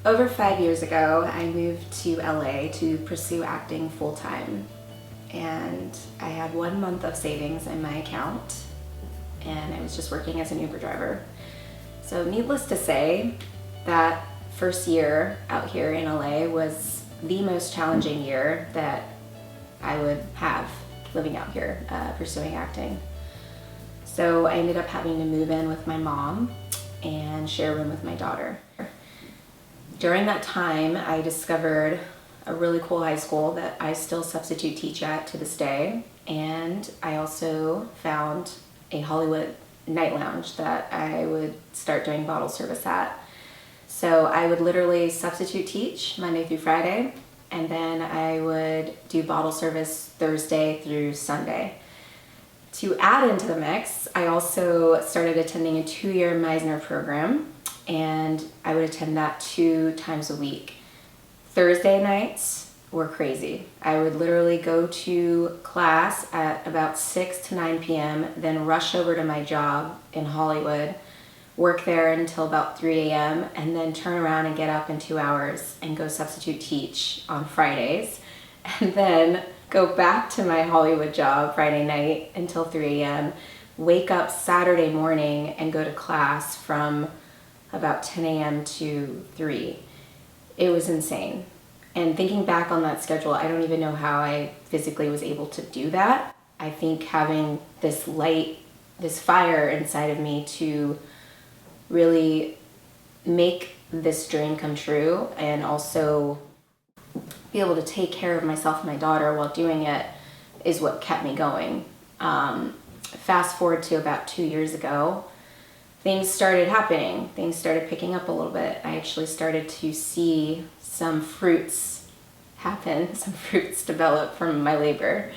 Over 5 years ago, I moved to LA to pursue acting full-time. And I had 1 month of savings in my account, and I was just working as an Uber driver. So needless to say, that first year out here in LA was the most challenging year that I would have living out here, pursuing acting. So I ended up having to move in with my mom and share a room with my daughter. During that time, I discovered a really cool high school that I still substitute teach at to this day, and I also found a Hollywood night lounge that I would start doing bottle service at. So I would literally substitute teach Monday through Friday, and then I would do bottle service Thursday through Sunday. To add into the mix, I also started attending a 2-year Meisner program, and I would attend that 2 times a week. Thursday nights were crazy. I would literally go to class at about 6 to 9 p.m., then rush over to my job in Hollywood, work there until about 3 a.m., and then turn around and get up in 2 hours and go substitute teach on Fridays, and then go back to my Hollywood job Friday night until 3 a.m., wake up Saturday morning and go to class from about 10 a.m. to 3. It was insane. And thinking back on that schedule, I don't even know how I physically was able to do that. I think having this light, this fire inside of me to really make this dream come true and also be able to take care of myself and my daughter while doing it is what kept me going. Fast forward to about 2 years ago, things started happening. Things started picking up a little bit. I actually started to see some fruits happen, some fruits develop from my labor.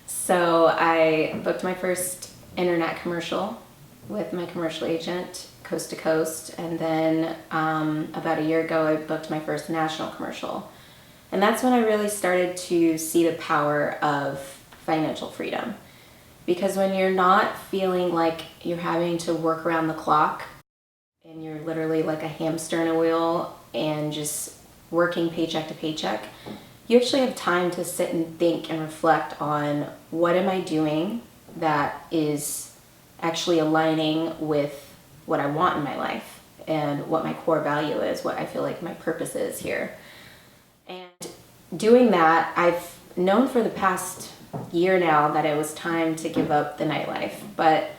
So I booked my first internet commercial with my commercial agent, coast to coast, and then about a year ago I booked my first national commercial. And that's when I really started to see the power of financial freedom. Because when you're not feeling like you're having to work around the clock and you're literally like a hamster in a wheel and just working paycheck to paycheck, you actually have time to sit and think and reflect on what am I doing that is actually aligning with what I want in my life and what my core value is, what I feel like my purpose is here. And doing that, I've known for the past year now that it was time to give up the nightlife. But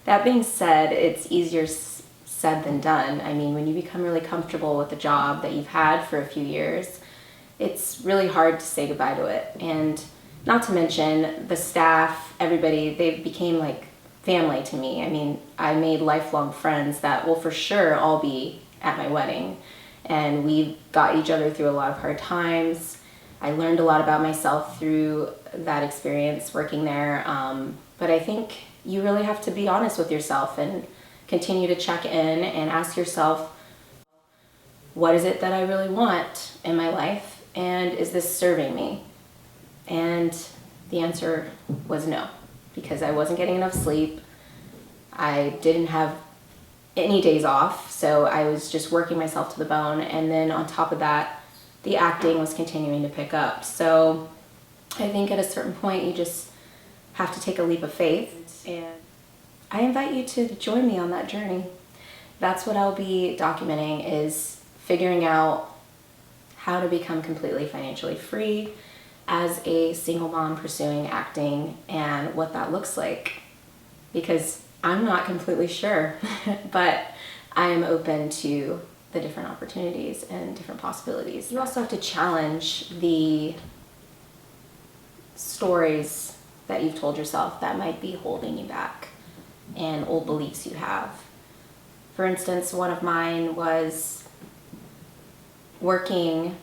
that being said, it's easier said than done. I mean, when you become really comfortable with the job that you've had for a few years, it's really hard to say goodbye to it. And not to mention the staff, everybody, they became like family to me. I mean, I made lifelong friends that will for sure all be at my wedding. And we got each other through a lot of hard times. I learned a lot about myself through that experience working there. But I think you really have to be honest with yourself and continue to check in and ask yourself, what is it that I really want in my life? And is this serving me? And the answer was no, because I wasn't getting enough sleep. I didn't have any days off, so I was just working myself to the bone. And then on top of that, the acting was continuing to pick up. So I think at a certain point, you just have to take a leap of faith. And I invite you to join me on that journey. That's what I'll be documenting, is figuring out how to become completely financially free as a single mom pursuing acting and what that looks like. Because I'm not completely sure, but I am open to the different opportunities and different possibilities. You also have to challenge the stories that you've told yourself that might be holding you back and old beliefs you have. For instance, one of mine was working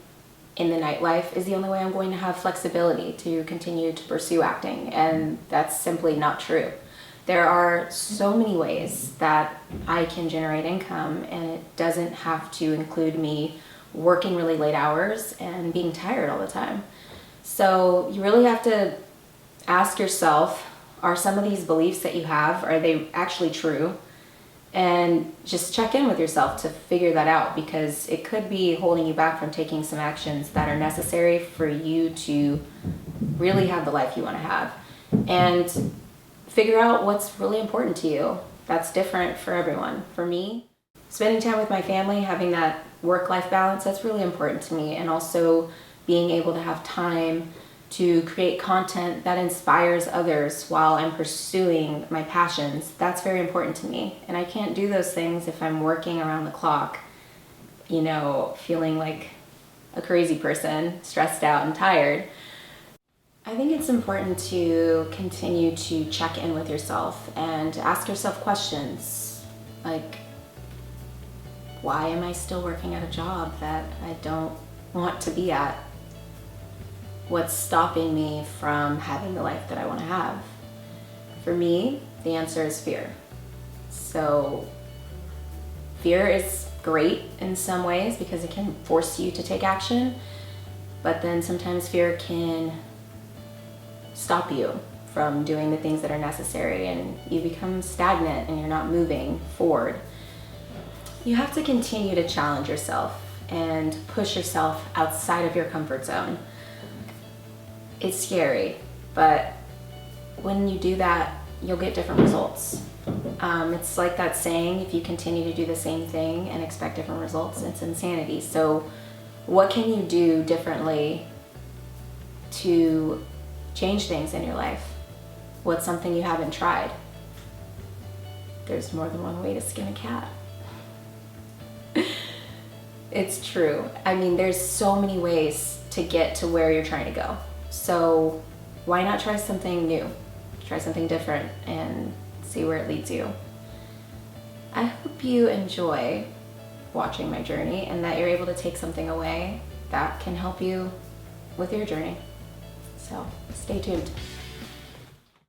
in the nightlife is the only way I'm going to have flexibility to continue to pursue acting, and that's simply not true. There are so many ways that I can generate income, and it doesn't have to include me working really late hours and being tired all the time. So you really have to ask yourself, are some of these beliefs that you have, are they actually true? And just check in with yourself to figure that out, because it could be holding you back from taking some actions that are necessary for you to really have the life you want to have. And figure out what's really important to you. That's different for everyone. For me, spending time with my family, having that work-life balance, that's really important to me. And also being able to have time to create content that inspires others while I'm pursuing my passions, that's very important to me. And I can't do those things if I'm working around the clock, you know, feeling like a crazy person, stressed out and tired. I think it's important to continue to check in with yourself and ask yourself questions like, why am I still working at a job that I don't want to be at? What's stopping me from having the life that I want to have? For me, the answer is fear. So fear is great in some ways because it can force you to take action, but then sometimes fear can stop you from doing the things that are necessary, and you become stagnant and you're not moving forward. You have to continue to challenge yourself and push yourself outside of your comfort zone. It's scary, but when you do that, you'll get different results. It's like that saying, if you continue to do the same thing and expect different results, it's insanity. So what can you do differently to change things in your life? What's something you haven't tried? There's more than one way to skin a cat. It's true. I mean, there's so many ways to get to where you're trying to go. So why not try something new? Try something different and see where it leads you. I hope you enjoy watching my journey and that you're able to take something away that can help you with your journey. So stay tuned.